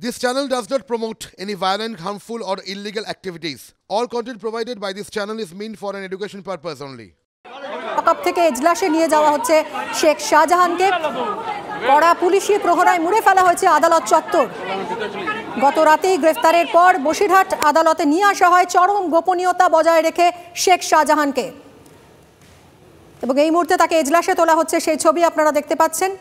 This channel does not promote any violent, harmful, or illegal activities. All content provided by this channel is meant for an education purpose only. Lock-up থেকে এজলাসে নিয়ে যাওয়া হচ্ছে শেখ শাহজাহানকে। কড়া পুলিশি প্রহরায় মুড়ে ফেলা হয়েছে আদালত চত্বর। গত রাতেই গ্রেফতারের পর বসিরহাট আদালতে নিয়ে আসা হয় চরম গোপনীয়তা বজায় রেখে শেখ শাহজাহানকে, এবং এই মুহূর্তে তাকে এজলাসে তোলা হচ্ছে। সেই ছবি আপনারা দেখতে পাচ্ছেন।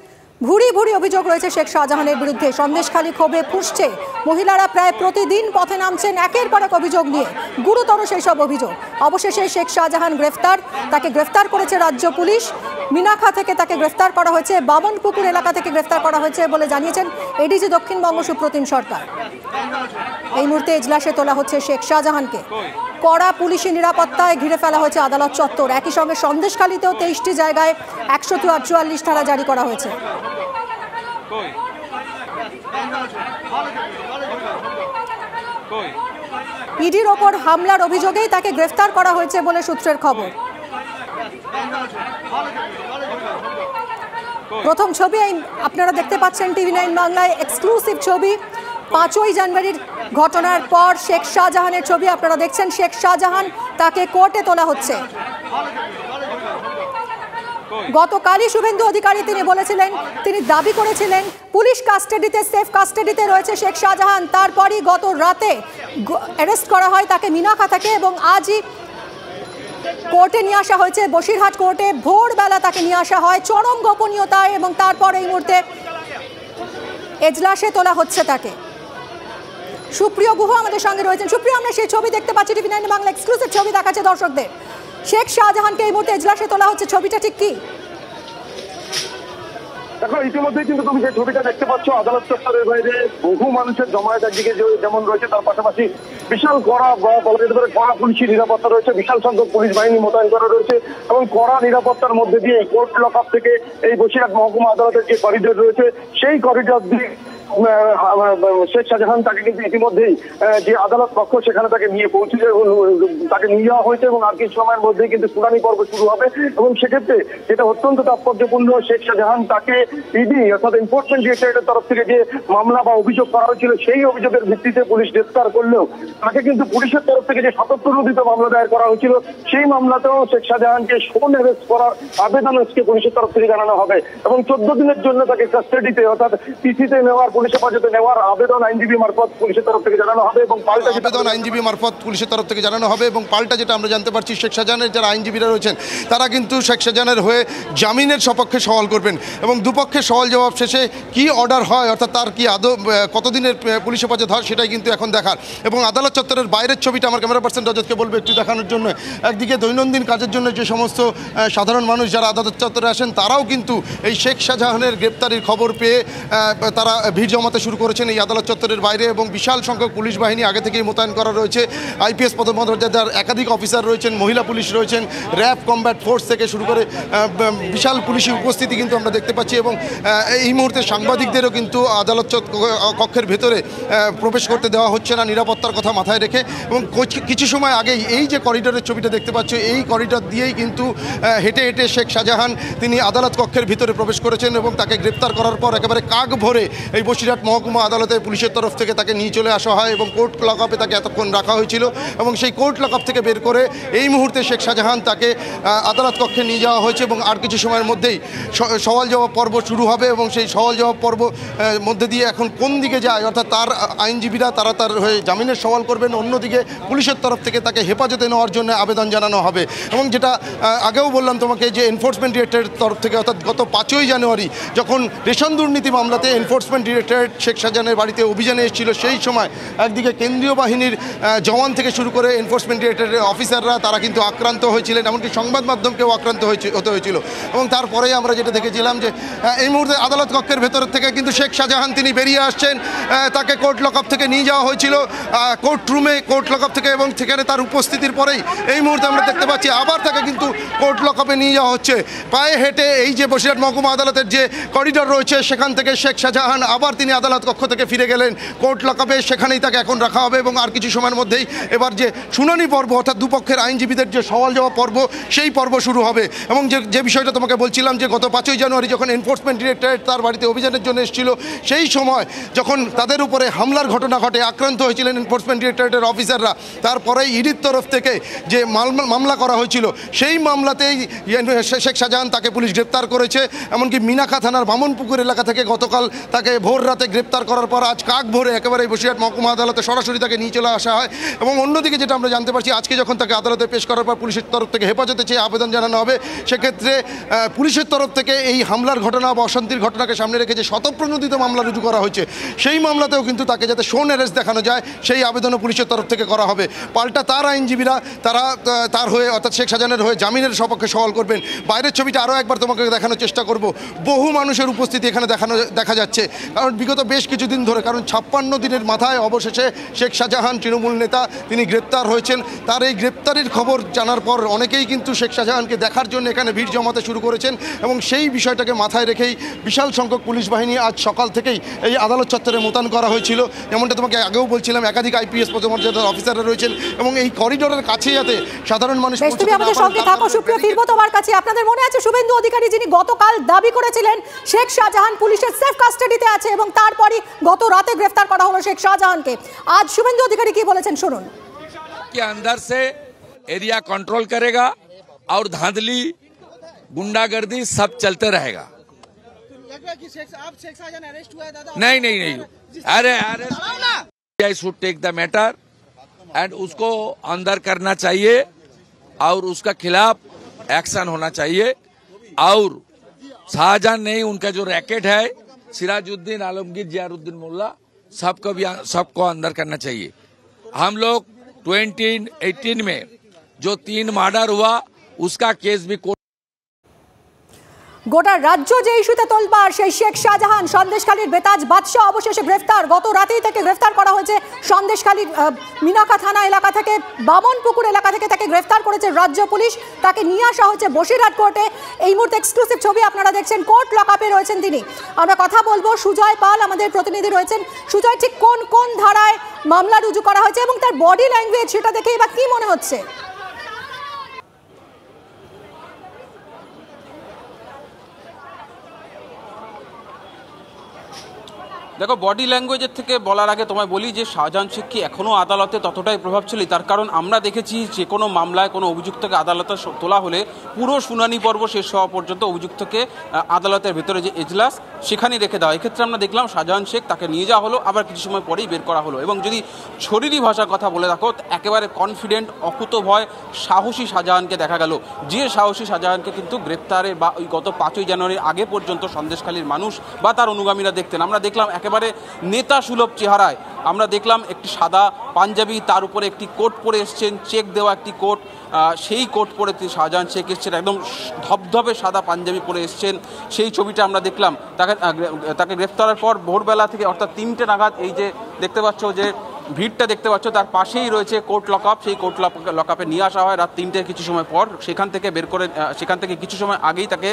ভুরি ভুরি অভিযোগ রয়েছে শেখ শাহজাহানের বিরুদ্ধে। সন্দেশখালী ক্ষোভে ফুঁসছে, মহিলারা প্রায় প্রতিদিন পথে নামছেন একের পর এক অভিযোগ নিয়ে, গুরুতর সেই সব অভিযোগ। অবশেষে শেখ শাহজাহান গ্রেফতার। তাকে গ্রেফতার করেছে রাজ্য পুলিশ। মিনাখা থেকে তাকে গ্রেফতার করা হয়েছে, বামনপুকুর এলাকা থেকে গ্রেফতার করা হয়েছে বলে জানিয়েছেন এডিজি দক্ষিণবঙ্গ সুপ্রতিম সরকার। এই মুহূর্তে এজলাসে তোলা হচ্ছে শেখ শাহজাহানকে। কড়া পুলিশি নিরাপত্তায় ঘিরে ফেলা হয়েছে আদালত চত্বর। একই সঙ্গে সন্দেশখালীতেও 23টি জায়গায় 144 ধারা জারি করা হয়েছে। ইডির ওপর হামলার অভিযোগেই তাকে গ্রেফতার করা হয়েছে বলে সূত্রের খবর। প্রথম ছবি আপনারা দেখতে পাচ্ছেন TV9 বাংলায়, এক্সক্লুসিভ ছবি। 5ই জানুয়ারির ঘটনার পর শেখ শাহজাহানের ছবি আপনারা দেখছেন। শেখ শাহজাহান, তাকে কোর্টে তোলা হচ্ছে। গতকালই শুভেন্দু অধিকারী তিনি বলেছিলেন, তিনি দাবি করেছিলেন পুলিশ কাস্টাডিতে, সেফ কাস্টাডিতে রয়েছে শেখ শাহজাহান। তারপরই গত রাতে অ্যারেস্ট করা হয় তাকে মিনাখা থেকে, এবং আজই কোর্টে নিয়ে আসা হয়েছে। বসিরহাট কোর্টে ভোরবেলা তাকে নিয়ে আসা হয় চরম গোপনীয়তায়, এবং তারপর এই মুহূর্তে এজলাসে তোলা হচ্ছে তাকে। সুপ্রিয় গুহ আমাদের সঙ্গে রয়েছেন। সুপ্রিয়, আমরা সেই ছবি দেখতে পাচ্ছি, TV9 বাংলা এক্সক্লুসিভ ছবি দেখাচ্ছে দর্শকদের। শেখ শাহজাহানকে এই মুহূর্তে এজলাসে তোলা হচ্ছে, ছবিটা ঠিক কি? দেখো, ইতিমধ্যেই কিন্তু তুমি যে ছবিটা দেখতে পাচ্ছ, আদালত চত্বরের বাইরে বহু মানুষের জমায়েত একদিকে যেমন রয়েছে, তার পাশাপাশি বিশাল কড়া পুলিশি নিরাপত্তা রয়েছে, বিশাল সংখ্যক পুলিশ বাহিনী মোতায়েন করা রয়েছে, এবং কড়া নিরাপত্তার মধ্যে দিয়ে কোর্ট লকআপ থেকে এই বসিরহাট মহকুমা আদালতের যে করিডোর রয়েছে, সেই করিডোর দিয়ে শেখ শাহজাহান তাকে কিন্তু ইতিমধ্যেই যে আদালত কক্ষ সেখানে তাকে নিয়ে পৌঁছেছে, তাকে নিয়ে যাওয়া হয়েছে, এবং আর কিছু সময়ের মধ্যেই কিন্তু শুনানি পর্ব শুরু হবে। এবং সেক্ষেত্রে যেটা অত্যন্ত তাৎপর্যপূর্ণ, শেখ শাহজাহান তাকে ইডি অর্থাৎ এনফোর্সমেন্ট ডিরেক্টরেটের তরফ থেকে যে মামলা বা অভিযোগ করা হয়েছিল, সেই অভিযোগের ভিত্তিতে পুলিশ গ্রেফতার করলেও তাকে কিন্তু পুলিশের তরফ থেকে যে 77 মামলা দায়ের করা হয়েছিল, সেই মামলাতেও শেখ শাহজাহানকে শোন অ্যারেস্ট করার আবেদন আজকে পুলিশের তরফ থেকে জানানো হবে, এবং 14 দিনের জন্য তাকে কাস্টাডিতে অর্থাৎ পিসিতে নেওয়ার, পুলিশ হেফাজতে নেওয়ার আবেদন আইনজীবী মারফত পুলিশের তরফ থেকে জানানো হবে। এবং পাল্টা আবেদন আইনজীবী মারফত পুলিশের তরফ থেকে জানানো হবে, এবং পাল্টা যেটা আমরা জানতে পারছি, শেখ শাহজাহানের যারা আইনজীবীরা রয়েছেন তারা কিন্তু শেখ শাহজাহানের হয়ে জামিনের সপক্ষে সওয়াল করবেন, এবং দুপক্ষের সওয়াল জবাব শেষে কি অর্ডার হয়, অর্থাৎ তার কি আদৌ কতদিনের পুলিশ হেফাজত হয়, সেটাই কিন্তু এখন দেখার। এবং আদালত চত্বরের বাইরের ছবিটা আমার ক্যামেরা পার্সন রজতকে বলবো একটু দেখানোর জন্য। একদিকে দৈনন্দিন কাজের জন্য যে সমস্ত সাধারণ মানুষ যারা আদালত চত্বরে আসেন, তারাও কিন্তু এই শেখ শাহজাহানের গ্রেপ্তারির খবর পেয়ে তারা ভিড় জমাতে শুরু করেছেন এই আদালত চত্বরের বাইরে, এবং বিশাল সংখ্যক পুলিশ বাহিনী আগে থেকেই মোতায়েন করা রয়েছে। IPS পদমর্যাদার একাধিক অফিসার রয়েছেন, মহিলা পুলিশ রয়েছেন, র্যাব কমব্যাট ফোর্স থেকে শুরু করে বিশাল পুলিশি উপস্থিতি কিন্তু আমরা দেখতে পাচ্ছি। এবং এই মুহূর্তে সাংবাদিকদেরও কিন্তু আদালত কক্ষের ভেতরে প্রবেশ করতে দেওয়া হচ্ছে না, নিরাপত্তার কথা মাথায় রেখে। এবং কিছু সময় আগেই এই যে করিডোরের ছবিটা দেখতে পাচ্ছ, এই করিডোর দিয়েই কিন্তু হেঁটে হেঁটে শেখ শাহজাহান তিনি আদালত কক্ষের ভিতরে প্রবেশ করেছেন, এবং তাকে গ্রেপ্তার করার পর একেবারে কাক ভরে এই বসিরহাট মহকুমা আদালতে পুলিশের তরফ থেকে তাকে নিয়ে চলে আসা হয়, এবং কোর্ট লকআপে তাকে এতক্ষণ রাখা হয়েছিল। এবং সেই কোর্ট লকআপ থেকে বের করে এই মুহূর্তে শেখ শাহজাহান তাকে আদালত কক্ষে নিয়ে যাওয়া হয়েছে, এবং আর কিছু সময়ের মধ্যেই সওয়াল জবাব পর্ব শুরু হবে। এবং সেই সওয়াল জবাব পর্ব মধ্যে দিয়ে এখন কোন দিকে যায়, অর্থাৎ তার আইনজীবীরা তারা তার হয়ে জামিনের সওয়াল করবেন, অন্যদিকে পুলিশের তরফ থেকে তাকে হেফাজতে নেওয়ার জন্য আবেদন জানানো হবে। এবং যেটা আগেও বললাম তোমাকে, যে এনফোর্সমেন্ট ডিরেক্টরেটের তরফ থেকে অর্থাৎ গত 5ই জানুয়ারি যখন রেশন দুর্নীতি মামলাতে এনফোর্সমেন্ট ডিরেক্টরেট শেখ শাহজাহানের বাড়িতে অভিযানে এসেছিল, সেই সময় একদিকে কেন্দ্রীয় বাহিনীর জওয়ান থেকে শুরু করে এনফোর্সমেন্ট ডিরেক্টরেটের অফিসাররা তারা কিন্তু আক্রান্ত হয়েছিলেন, এমনকি সংবাদ মাধ্যমকেও আক্রান্ত হতে হয়েছিল। এবং তারপরেই আমরা যেটা দেখেছিলাম যে এই মুহূর্তে আদালত কক্ষের ভেতর থেকে কিন্তু শেখ শাহজাহান তিনি বেরিয়ে আসছেন। তাকে কোর্ট লকআপ থেকে নিয়ে যাওয়া হয়েছিল কোর্ট রুমে, কোর্ট লকআপ থেকে, এবং সেখানে তার উপস্থিতির পরেই এই মুহূর্তে আমরা দেখতে পাচ্ছি আবার তাকে কিন্তু কোর্ট লকআপে নিয়ে যাওয়া হচ্ছে। পায়ে হেঁটে এই যে বসিরহাট মহকুমা আদালতের যে করিডোর রয়েছে, সেখান থেকে শেখ শাহজাহান আবার আবার তিনি আদালত কক্ষ থেকে ফিরে গেলেন কোর্ট লকআপে, সেখানেই তাকে এখন রাখা হবে এবং আর কিছু সময়ের মধ্যেই এবার যে শুনানি পর্ব অর্থাৎ দুপক্ষের আইনজীবীদের যে সওয়াল জবাব পর্ব সেই পর্ব শুরু হবে। এবং যে বিষয়টা তোমাকে বলছিলাম যে গত 5ই জানুয়ারি যখন এনফোর্সমেন্ট ডিরেক্টরেট তার বাড়িতে অভিযানের জন্য এসেছিল, সেই সময় যখন তাদের উপরে হামলার ঘটনা ঘটে, আক্রান্ত হয়েছিলেন এনফোর্সমেন্ট ডিরেক্টরেটের অফিসাররা, তারপরেই ইডির তরফ থেকে যে মামলা করা হয়েছিল সেই মামলাতেই শেখ শাহজাহান তাকে পুলিশ গ্রেপ্তার করেছে। এমনকি মিনাখা থানার বামনপুকুর এলাকা থেকে গতকাল তাকে ভোর রাতে গ্রেপ্তার করার পর আজ কাক ভোরে একেবারে বসিরহাট মহকুমা আদালতে সরাসরি তাকে নিয়ে চলে আসা হয়। এবং অন্যদিকে যেটা আমরা জানতে পারছি, আজকে যখন তাকে আদালতে পেশ করার পর পুলিশের তরফ থেকে হেফাজতে চেয়ে আবেদন জানানো হবে, সেক্ষেত্রে পুলিশের তরফ থেকে এই হামলার ঘটনা বা অশান্তির ঘটনাকে সামনে রেখে যে শতপ্রণোদিত মামলা রুজু করা হয়েছে, সেই মামলাতেও কিন্তু তাকে যাতে শোন অ্যারেস্ট দেখানো যায় সেই আবেদনও পুলিশের তরফ থেকে করা হবে। পাল্টা তার আইনজীবীরা তার হয়ে অর্থাৎ শেখ শাহজাহানের হয়ে জামিনের সপক্ষে সওয়াল করবেন। বাইরের ছবিটা আরও একবার তোমাকে দেখানোর চেষ্টা করব। বহু মানুষের উপস্থিতি এখানে দেখা যাচ্ছে, কারণ বিগত বেশ কিছুদিন ধরে, কারণ 56 দিনের মাথায় অবশেষে শেখ শাহজাহান তৃণমূল নেতা তিনি গ্রেপ্তার হয়েছেন। তার এই গ্রেপ্তারির খবর জানার পর অনেকেই কিন্তু শেখ শাহজাহানকে দেখার জন্য এখানে ভিড় জমাতে শুরু করেছেন এবং সেই বিষয়টাকে মাথায় রেখেই বিশাল সংখ্যক পুলিশ বাহিনী আজ সকাল থেকেই এই আদালত চত্বরে মোতায়েন করা হয়েছিল। যেমনটা তোমাকে আগেও বলছিলাম, একাধিক আইপিএস পদমর্যাদার অফিসাররা রয়েছেন এবং এই করিডোরের কাছে যাতে সাধারণ মানুষ। তুমি আমাদের সঙ্গে থাকো সুপ্রিয়, ফিরবো তোমার কাছে। আপনাদের মনে আছে শুভেন্দু অধিকারী যিনি গতকাল দাবি করেছিলেন শেখ শাহজাহান পুলিশের সেফ কাস্টাডিতে আছে এবং তারপরই গত রাতে গ্রেফতার করা হলো শেখ শাহজাহানকে। আজ শুভেন্দু অধিকারী কি বলেছেন শুনুন। के अंदर से एरिया कंट्रोल करेगा और धांधली गुंडागर्दी सब चलते रहेगा। नहीं नहीं नहीं, अरे I should take the matter and उसको अंदर करना चाहिए और उसका खिलाफ एक्शन होना चाहिए। और शाहजहान नहीं, उनका जो रैकेट है सिराजुद्दीन, आलमगीर, जियारुद्दीन मुल्ला, सबको अंदर करना चाहिए। हम लोग 2018 में जो 3 मर्डर हुआ उसका केस भी গোটা রাজ্য যে ইস্যুতে তোলপাড়, সেই শেখ শাহজাহান সন্দেশখালীর বেতাজ বাদশাহ অবশেষে গ্রেফতার। গত রাতেই তাকে গ্রেফতার করা হয়েছে সন্দেশখালীর মিনাখা থানা এলাকা থেকে, বামনপুকুর এলাকা থেকে তাকে গ্রেফতার করেছে রাজ্য পুলিশ। তাকে নিয়ে আসা হচ্ছে বসিরহাট কোর্টে। এই মুহূর্তে এক্সক্লুসিভ ছবি আপনারা দেখছেন, কোর্ট লকআপে রয়েছেন তিনি। আমরা কথা বলবো, সুজয় পাল আমাদের প্রতিনিধি রয়েছেন। সুজয়, ঠিক কোন কোন ধারায় মামলা রুজু করা হয়েছে এবং তার বডি ল্যাঙ্গুয়েজ সেটা দেখে এবার কি মনে হচ্ছে? দেখো, বডি ল্যাঙ্গুয়েজের থেকে বলার আগে তোমায় বলি যে শাহজাহান শেখ কি এখনও আদালতে ততটাই প্রভাবশালী? তার কারণ আমরা দেখেছি যে কোনো মামলায় কোনো অভিযুক্তকে আদালতে তোলা হলে পুরো শুনানি পর্ব শেষ হওয়া পর্যন্ত অভিযুক্তকে আদালতের ভেতরে যে এজলাস সেখানেই রেখে দেওয়া। এক্ষেত্রে আমরা দেখলাম শাহজাহান শেখ তাকে নিয়ে যাওয়া হলো, আবার কিছু সময় পরেই বের করা হলো। এবং যদি শরীরী ভাষার কথা বলে দেখো, একেবারে কনফিডেন্ট, অকুতভয়, সাহসী শাহজাহানকে দেখা গেল। যে সাহসী শাহজাহানকে কিন্তু গ্রেপ্তারে বা ওই গত 5ই জানুয়ারির আগে পর্যন্ত সন্দেশখালীর মানুষ বা তার অনুগামীরা দেখতেন। আমরা দেখলাম একেবারে নেতা সুলভ চেহারায়, আমরা দেখলাম একটি সাদা পাঞ্জাবি, তার উপরে একটি কোট পরে এসছেন, চেক দেওয়া একটি কোট, সেই কোট পরে শাহজাহান শেখ এসছেন, একদম ধবধবে সাদা পাঞ্জাবি পরে এসছেন। সেই ছবিটা আমরা দেখলাম। তাকে গ্রেফতারের পর ভোরবেলা থেকে অর্থাৎ 3টে নাগাদ এই যে দেখতে পাচ্ছ যে ভিড়টা দেখতে পাচ্ছ, তার পাশেই রয়েছে কোর্ট লকআপ। সেই কোর্ট লকআপে নিয়ে আসা হয় রাত 3টের কিছু সময় পর। সেখান থেকে বের করে, সেখান থেকে কিছু সময় আগেই তাকে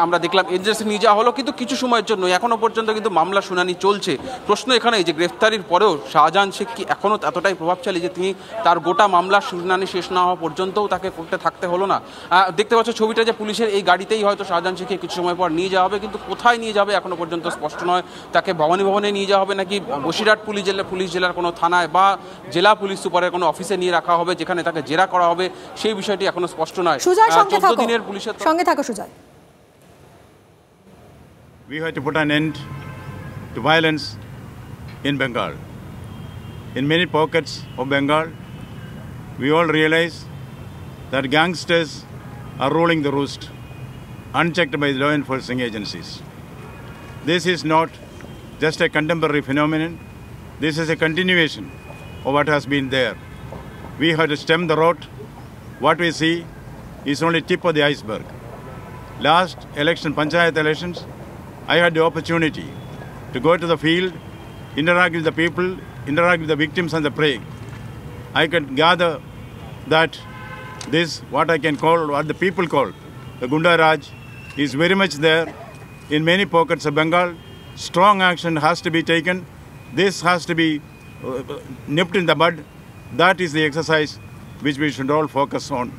আমরা দেখলাম এজেন্সি নিয়ে যাওয়া হলো, কিন্তু কিছু সময়ের জন্য। এখনও পর্যন্ত কিন্তু মামলা শুনানি চলছে। প্রশ্ন এখানেই যে গ্রেফতারির পরেও শাহজাহান শেখ কি এখনও এতটাই প্রভাবশালী যে তিনি তার গোটা মামলা শুনানি শেষ না হওয়া পর্যন্তও তাকে কোর্টে থাকতে হলো না? দেখতে পাচ্ছ ছবিটা যে পুলিশের এই গাড়িতেই হয়তো শাহজাহান শেখকে কিছু সময় পর নিয়ে যাওয়া হবে, কিন্তু কোথায় নিয়ে যাবে এখনও পর্যন্ত স্পষ্ট নয়। তাকে ভবানী নিয়ে যাওয়া হবে নাকি বসিরহাট পুলিশ জেলার কোনো থানায় বা জেলা পুলিশ সুপারের কোনো অফিসে নিয়ে রাখা হবে যেখানে তাকে জেরা করা হবে, সেই বিষয়টি এখনো স্পষ্ট নয়। 14 দিনের পুলিশের সঙ্গে থাকো Sujoy. We have to put an end to violence in Bengal. In many pockets of Bengal, we all realize that gangsters are ruling the roost, unchecked by the law enforcing agencies. This is not just a contemporary phenomenon. This is a continuation of what has been there. We have to stem the rot. What we see is only tip of the iceberg. Last election, Panchayat elections, I had the opportunity to go to the field, interact with the people, interact with the victims and the prey. I could gather that this, what I can call, what the people call, the Gunda Raj, is very much there in many pockets of Bengal, strong action has to be taken. This has to be nipped in the bud. That is the exercise which we should all focus on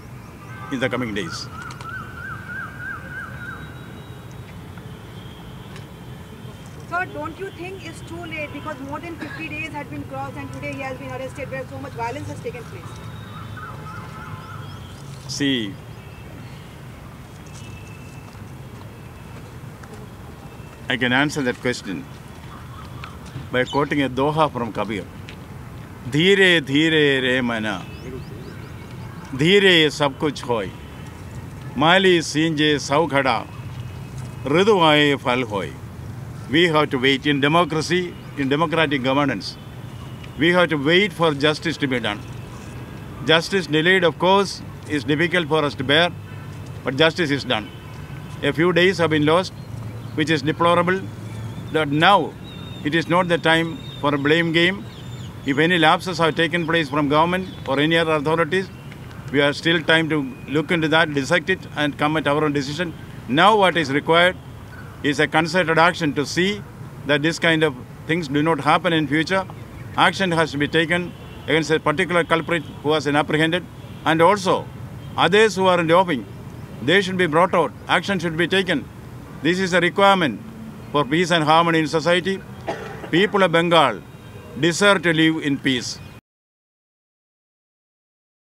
in the coming days. Sir, don't you think it's too late because more than 50 days had been crossed and today he has been arrested where so much violence has taken place? See, I can answer that question by quoting a doha from Kabir. Dheere dheere re mana, dheere sab kuch hoy, mali sinje sau khada, ridu aaye phal hoy. We have to wait in democracy, in democratic governance. We have to wait for justice to be done. Justice delayed, of course, is difficult for us to bear, but justice is done. A few days have been lost, which is deplorable. That now it is not the time for a blame game. If any lapses have taken place from government or any other authorities, we have still time to look into that, dissect it, and come at our own decision. Now what is required is a concerted action to see that this kind of things do not happen in future. Action has to be taken against a particular culprit who has been apprehended, and also others who are in the offing. They should be brought out. Action should be taken. This is a requirement for peace and harmony in society. People of Bengal deserve to live in peace.